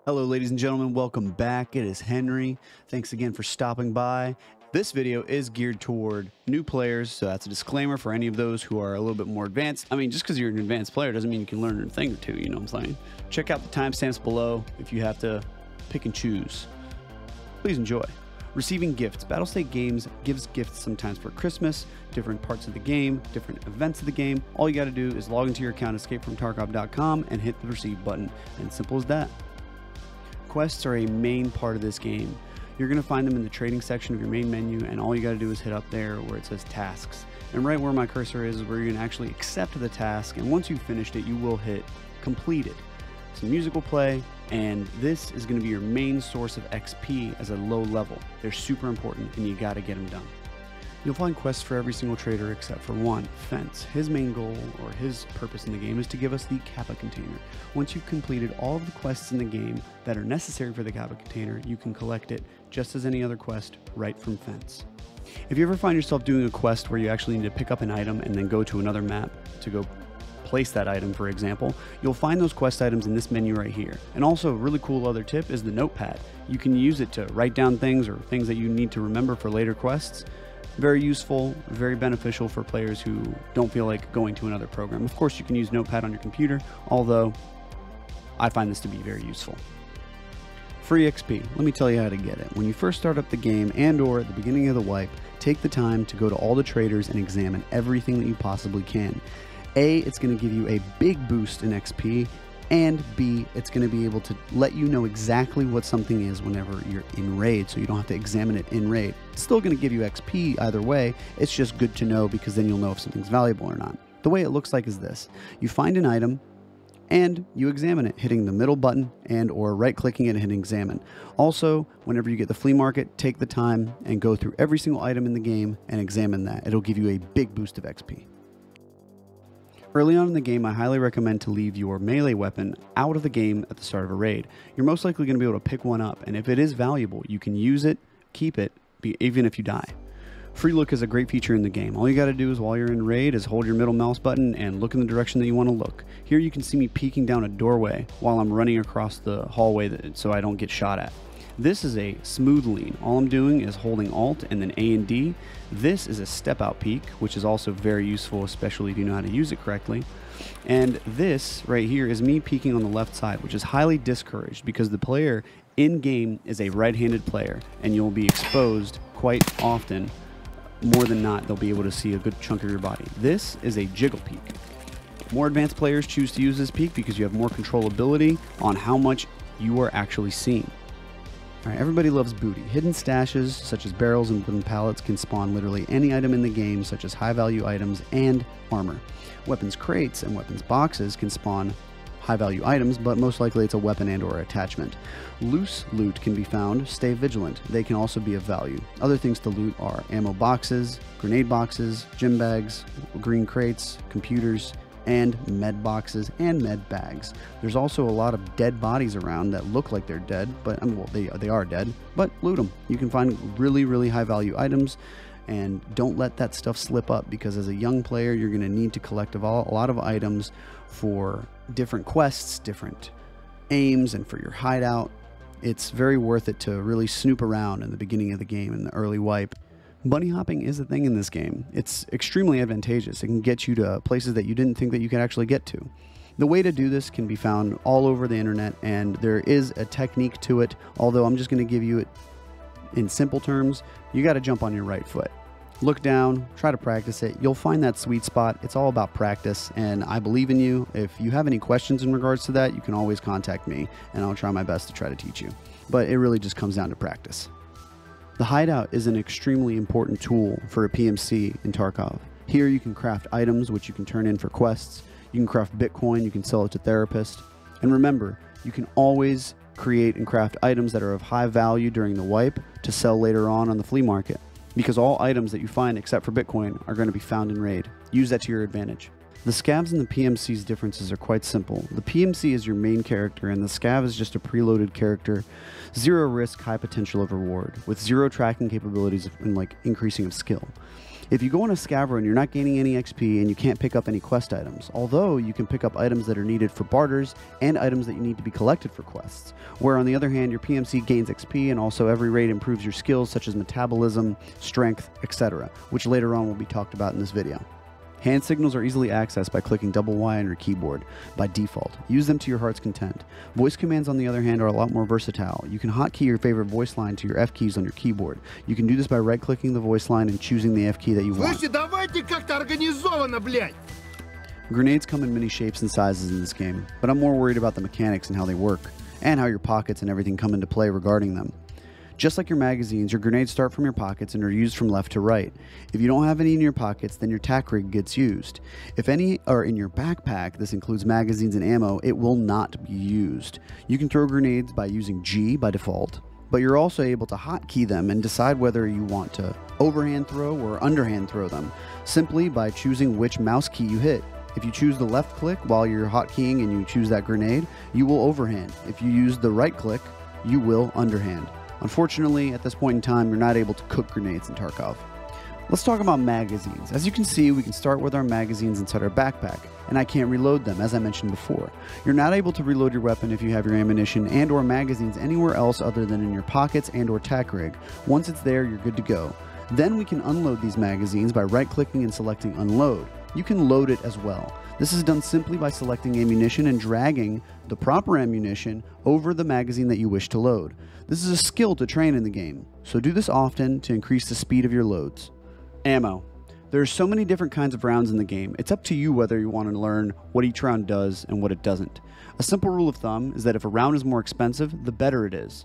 Hello ladies and gentlemen, welcome back. It is Henry. Thanks again for stopping by. This video is geared toward new players, so that's a disclaimer for any of those who are a little bit more advanced. I mean, just because you're an advanced player doesn't mean you can learn a thing or two, you know what I'm saying? Check out the timestamps below if you have to pick and choose. Please enjoy. Receiving gifts. Battlestate Games gives gifts sometimes for Christmas, different parts of the game, different events of the game. All you got to do is log into your account, escapefromtarkov.com, and hit the receive button, and simple as that. Quests are a main part of this game. You're going to find them in the trading section of your main menu, and all you got to do is hit up there where it says tasks. And right where my cursor is where you're going to actually accept the task, and once you've finished it, you will hit completed. Some music will play, and this is going to be your main source of XP as a low level. They're super important, and you got to get them done. You'll find quests for every single trader except for one, Fence. His main goal, or his purpose in the game, is to give us the Kappa Container. Once you've completed all of the quests in the game that are necessary for the Kappa Container, you can collect it just as any other quest right from Fence. If you ever find yourself doing a quest where you actually need to pick up an item and then go to another map to go place that item, for example, you'll find those quest items in this menu right here. And also, a really cool other tip is the NotePad. You can use it to write down things or things that you need to remember for later quests. Very useful, very beneficial for players who don't feel like going to another program. Of course, you can use NotePad on your computer, although I find this to be very useful. Free XP. Let me tell you how to get it. When you first start up the game and or at the beginning of the wipe, take the time to go to all the traders and examine everything that you possibly can. A, it's going to give you a big boost in XP, and B, it's going to be able to let you know exactly what something is whenever you're in raid, so you don't have to examine it in raid. It's still going to give you XP either way. It's just good to know because then you'll know if something's valuable or not. The way it looks like is this. You find an item and you examine it, hitting the middle button and or right-clicking it and hitting examine. Also, whenever you get the flea market, take the time and go through every single item in the game and examine that. It'll give you a big boost of XP. Early on in the game, I highly recommend to leave your melee weapon out of the game at the start of a raid. You're most likely going to be able to pick one up, and if it is valuable, you can use it, keep it, even if you die. Free look is a great feature in the game. All you got to do is while you're in raid is hold your middle mouse button and look in the direction that you want to look. Here you can see me peeking down a doorway while I'm running across the hallway so I don't get shot at. This is a smooth lean. All I'm doing is holding Alt and then A and D. This is a step out peek, which is also very useful, especially if you know how to use it correctly. And this right here is me peeking on the left side, which is highly discouraged because the player in game is a right-handed player, and you'll be exposed quite often. More than not, they'll be able to see a good chunk of your body. This is a Jiggle Peak. More advanced players choose to use this peek because you have more controllability on how much you are actually seeing. Alright, everybody loves booty. Hidden stashes, such as barrels and wooden pallets, can spawn literally any item in the game, such as high-value items and armor. Weapons crates and weapons boxes can spawn high-value items, but most likely it's a weapon and or attachment. Loose loot can be found. Stay vigilant. They can also be of value. Other things to loot are ammo boxes, grenade boxes, gym bags, green crates, computers, and med boxes and med bags. There's also a lot of dead bodies around that look like they're dead, but I mean, well, they are dead, but loot them. You can find really high value items, and don't let that stuff slip up, because as a young player you're going to need to collect a lot of items for different quests, different aims, and for your hideout. It's very worth it to really snoop around in the beginning of the game in the early wipe. Bunny hopping is a thing in this game. It's extremely advantageous. It can get you to places that you didn't think that you could actually get to. The way to do this can be found all over the internet, and there is a technique to it, although I'm just going to give you it in simple terms. You got to jump on your right foot. Look down, try to practice it. You'll find that sweet spot. It's all about practice, and I believe in you. If you have any questions in regards to that, you can always contact me, and I'll try my best to try to teach you. But it really just comes down to practice. The Hideout is an extremely important tool for a PMC in Tarkov. Here you can craft items which you can turn in for quests. You can craft Bitcoin, you can sell it to therapists. And remember, you can always create and craft items that are of high value during the wipe to sell later on the flea market, because all items that you find except for Bitcoin are going to be found in raid. Use that to your advantage. The Scavs and the PMC's differences are quite simple. The PMC is your main character, and the Scav is just a preloaded character. Zero risk, high potential of reward, with zero tracking capabilities and increasing of skill. If you go on a Scav run, you're not gaining any XP and you can't pick up any quest items, although you can pick up items that are needed for barters and items that you need to be collected for quests, where on the other hand, your PMC gains XP and also every raid improves your skills such as metabolism, strength, etc., which later on will be talked about in this video. Hand signals are easily accessed by clicking double Y on your keyboard by default. Use them to your heart's content. Voice commands, on the other hand, are a lot more versatile. You can hotkey your favorite voice line to your F keys on your keyboard. You can do this by right-clicking the voice line and choosing the F key that you want. Grenades come in many shapes and sizes in this game, but I'm more worried about the mechanics and how they work, and how your pockets and everything come into play regarding them. Just like your magazines, your grenades start from your pockets and are used from left to right. If you don't have any in your pockets, then your tack rig gets used. If any are in your backpack, this includes magazines and ammo, it will not be used. You can throw grenades by using G by default, but you're also able to hotkey them and decide whether you want to overhand throw or underhand throw them, simply by choosing which mouse key you hit. If you choose the left click while you're hotkeying and you choose that grenade, you will overhand. If you use the right click, you will underhand. Unfortunately, at this point in time, you're not able to cook grenades in Tarkov. Let's talk about magazines. As you can see, we can start with our magazines inside our backpack, and I can't reload them, as I mentioned before. You're not able to reload your weapon if you have your ammunition and or magazines anywhere else other than in your pockets and or tack rig. Once it's there, you're good to go. Then we can unload these magazines by right-clicking and selecting Unload. You can load it as well. This is done simply by selecting ammunition and dragging the proper ammunition over the magazine that you wish to load. This is a skill to train in the game, so do this often to increase the speed of your loads. Ammo. There are so many different kinds of rounds in the game. It's up to you whether you want to learn what each round does and what it doesn't. A simple rule of thumb is that if a round is more expensive, the better it is.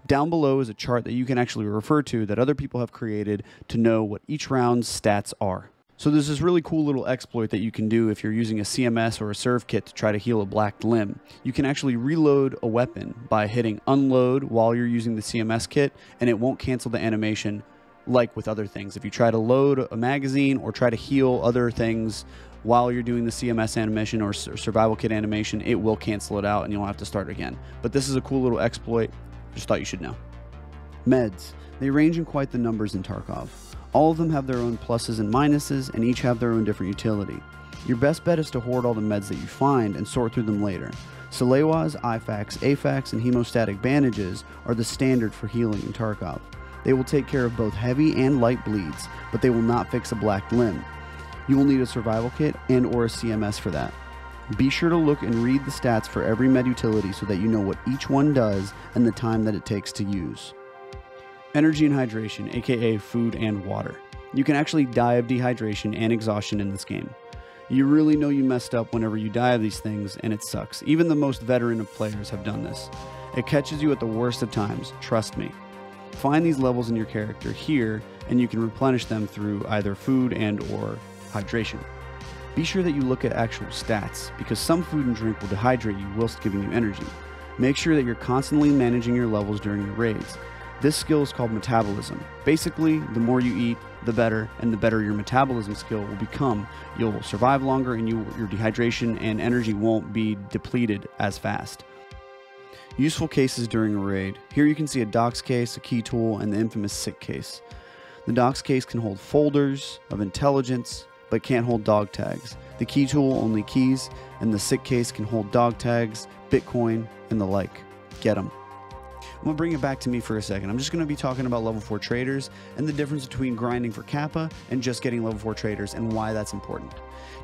Down below is a chart that you can actually refer to that other people have created to know what each round's stats are. So there's this really cool little exploit that you can do if you're using a CMS or a serve kit to try to heal a black limb. You can actually reload a weapon by hitting unload while you're using the CMS kit, and it won't cancel the animation like with other things. If you try to load a magazine or try to heal other things while you're doing the CMS animation or survival kit animation, it will cancel it out and you'll have to start again. But this is a cool little exploit. Just thought you should know. Meds. They range in quite the numbers in Tarkov. All of them have their own pluses and minuses, and each have their own different utility. Your best bet is to hoard all the meds that you find and sort through them later. Salewas, IFAKs, AFAKs, and hemostatic bandages are the standard for healing in Tarkov. They will take care of both heavy and light bleeds, but they will not fix a black limb. You will need a survival kit and or a CMS for that. Be sure to look and read the stats for every med utility so that you know what each one does and the time that it takes to use. Energy and hydration, aka food and water. You can actually die of dehydration and exhaustion in this game. You really know you messed up whenever you die of these things, and it sucks. Even the most veteran of players have done this. It catches you at the worst of times, trust me. Find these levels in your character here, and you can replenish them through either food and or hydration. Be sure that you look at actual stats, because some food and drink will dehydrate you whilst giving you energy. Make sure that you're constantly managing your levels during your raids. This skill is called metabolism. Basically, the more you eat, the better, and the better your metabolism skill will become. You'll survive longer and your dehydration and energy won't be depleted as fast. Useful cases during a raid. Here you can see a docs case, a key tool, and the infamous sick case. The docs case can hold folders of intelligence, but can't hold dog tags. The key tool only keys, and the sick case can hold dog tags, Bitcoin, and the like. Get them. I'm going to bring it back to me for a second. I'm just going to be talking about level 4 traders and the difference between grinding for Kappa and just getting level 4 traders and why that's important.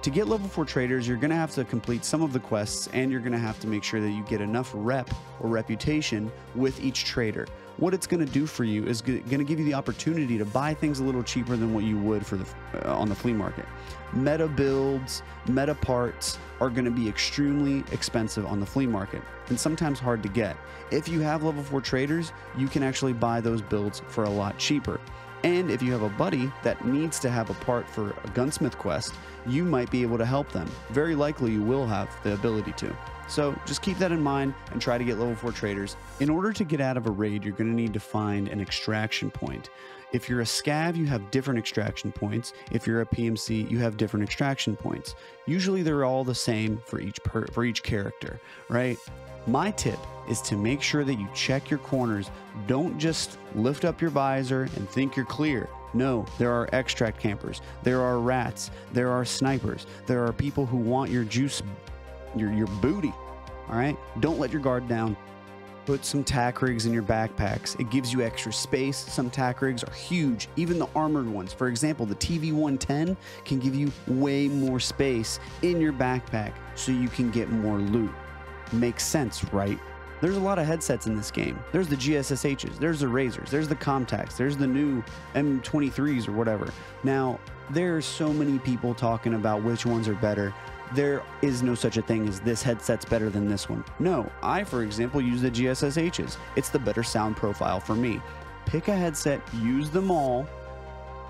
To get level 4 traders, you're going to have to complete some of the quests and you're going to have to make sure that you get enough rep or reputation with each trader. What it's going to do for you is going to give you the opportunity to buy things a little cheaper than what you would for on the flea market. Meta builds, meta parts are going to be extremely expensive on the flea market and sometimes hard to get. If you have level 4 traders, you can actually buy those builds for a lot cheaper. And if you have a buddy that needs to have a part for a Gunsmith quest, you might be able to help them. Very likely you will have the ability to. So just keep that in mind and try to get level 4 traders. In order to get out of a raid, you're going to need to find an extraction point. If you're a Scav, you have different extraction points. If you're a PMC, you have different extraction points. Usually they're all the same for each character, right? My tip is to make sure that you check your corners. Don't just lift up your visor and think you're clear. No, there are extract campers, there are rats, there are snipers, there are people who want your juice, your booty. All right, don't let your guard down. Put some tack rigs in your backpacks. It gives you extra space. Some tack rigs are huge, even the armored ones. For example, the TV-110 can give you way more space in your backpack so you can get more loot. Makes sense, right? There's a lot of headsets in this game. There's the GSSHs, there's the Razors, there's the Comtacs, there's the new M23s or whatever. Now, there's so many people talking about which ones are better. There is no such a thing as this headset's better than this one. No, I, for example, use the GSSHs. It's the better sound profile for me. Pick a headset, use them all,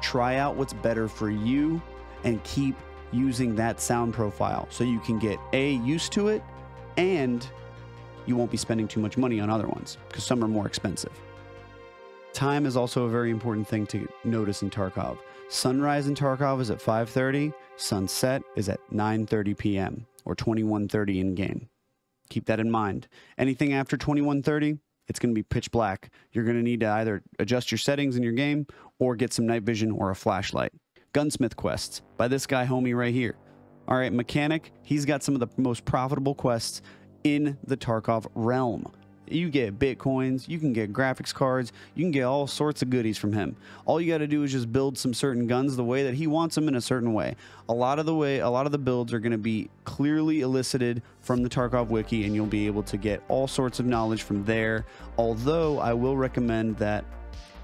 try out what's better for you, and keep using that sound profile so you can get used to it, and you won't be spending too much money on other ones because some are more expensive. Time is also a very important thing to notice in Tarkov. Sunrise in Tarkov is at 5:30, sunset is at 9:30 p.m. or 21:30 in game. Keep that in mind. Anything after 21:30, it's going to be pitch black. You're going to need to either adjust your settings in your game or get some night vision or a flashlight. Gunsmith quests by this guy homie right here. All right, mechanic, he's got some of the most profitable quests in the Tarkov realm. You get bitcoins, you can get graphics cards, you can get all sorts of goodies from him. All you got to do is just build some certain guns the way that he wants them in a certain way. A lot of the builds are going to be clearly elicited from the Tarkov wiki, and you'll be able to get all sorts of knowledge from there. Although I will recommend that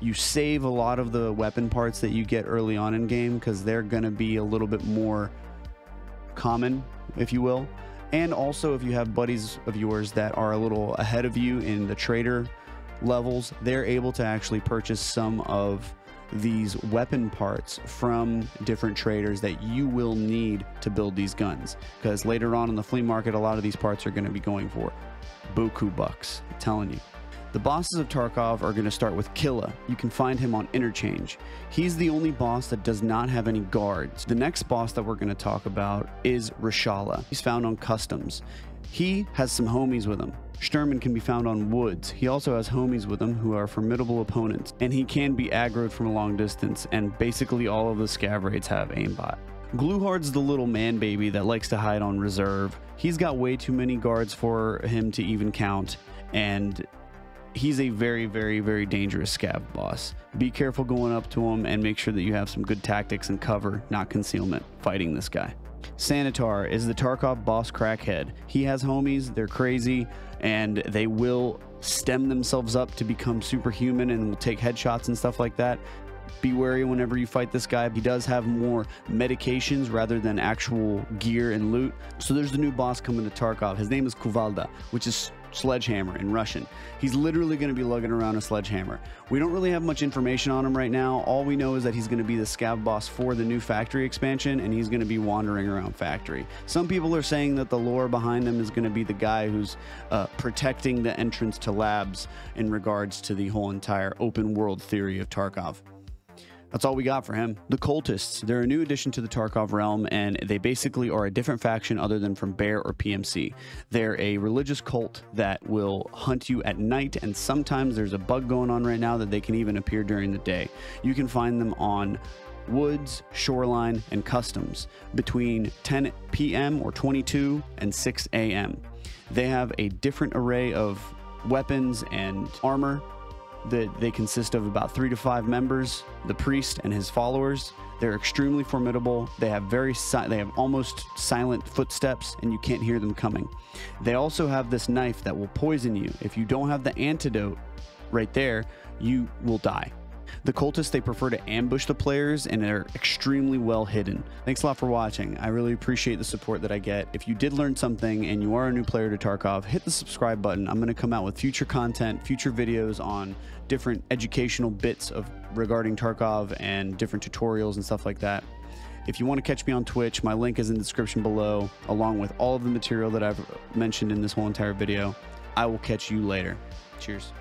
you save a lot of the weapon parts that you get early on in game, because they're going to be a little bit more common, if you will. And also, if you have buddies of yours that are a little ahead of you in the trader levels, they're able to actually purchase some of these weapon parts from different traders that you will need to build these guns. Because later on in the flea market, a lot of these parts are going to be going for buku bucks. I'm telling you. The bosses of Tarkov are going to start with Killa. You can find him on Interchange. He's the only boss that does not have any guards. The next boss that we're going to talk about is Reshala. He's found on Customs. He has some homies with him. Sturman can be found on Woods. He also has homies with him who are formidable opponents, and he can be aggroed from a long distance, and basically all of the Scav raids have aimbot. Gluehard's the little man baby that likes to hide on reserve. He's got way too many guards for him to even count, and he's a very, very, very dangerous Scav boss. Be careful going up to him and make sure that you have some good tactics and cover, not concealment, fighting this guy. Sanitar is the Tarkov boss crackhead. He has homies, they're crazy, and they will stem themselves up to become superhuman and will take headshots and stuff like that. Be wary whenever you fight this guy. He does have more medications rather than actual gear and loot. So there's the new boss coming to Tarkov. His name is Kuvalda, which is sledgehammer in Russian. He's literally going to be lugging around a sledgehammer. We don't really have much information on him right now. All we know is that he's going to be the Scav boss for the new factory expansion, and he's going to be wandering around factory. Some people are saying that the lore behind him is going to be the guy who's protecting the entrance to labs in regards to the whole entire open world theory of Tarkov. That's all we got for him. The Cultists, they're a new addition to the Tarkov realm, and they basically are a different faction other than from Bear or PMC. They're a religious cult that will hunt you at night, and sometimes there's a bug going on right now that they can even appear during the day. You can find them on Woods, Shoreline, and Customs between 10 p.m. or 22 and 6 a.m. They have a different array of weapons and armor. They consist of about 3 to 5 members, the priest and his followers. They're extremely formidable. They have almost silent footsteps, and you can't hear them coming. They also have this knife that will poison you. If you don't have the antidote right there, you will die. The Cultists, they prefer to ambush the players, and they're extremely well hidden. Thanks a lot for watching. I really appreciate the support that I get. If you did learn something and you are a new player to Tarkov, hit the subscribe button. I'm going to come out with future content, future videos on different educational bits regarding Tarkov and different tutorials and stuff like that. If you want to catch me on Twitch, my link is in the description below, along with all of the material that I've mentioned in this whole entire video. I will catch you later. Cheers.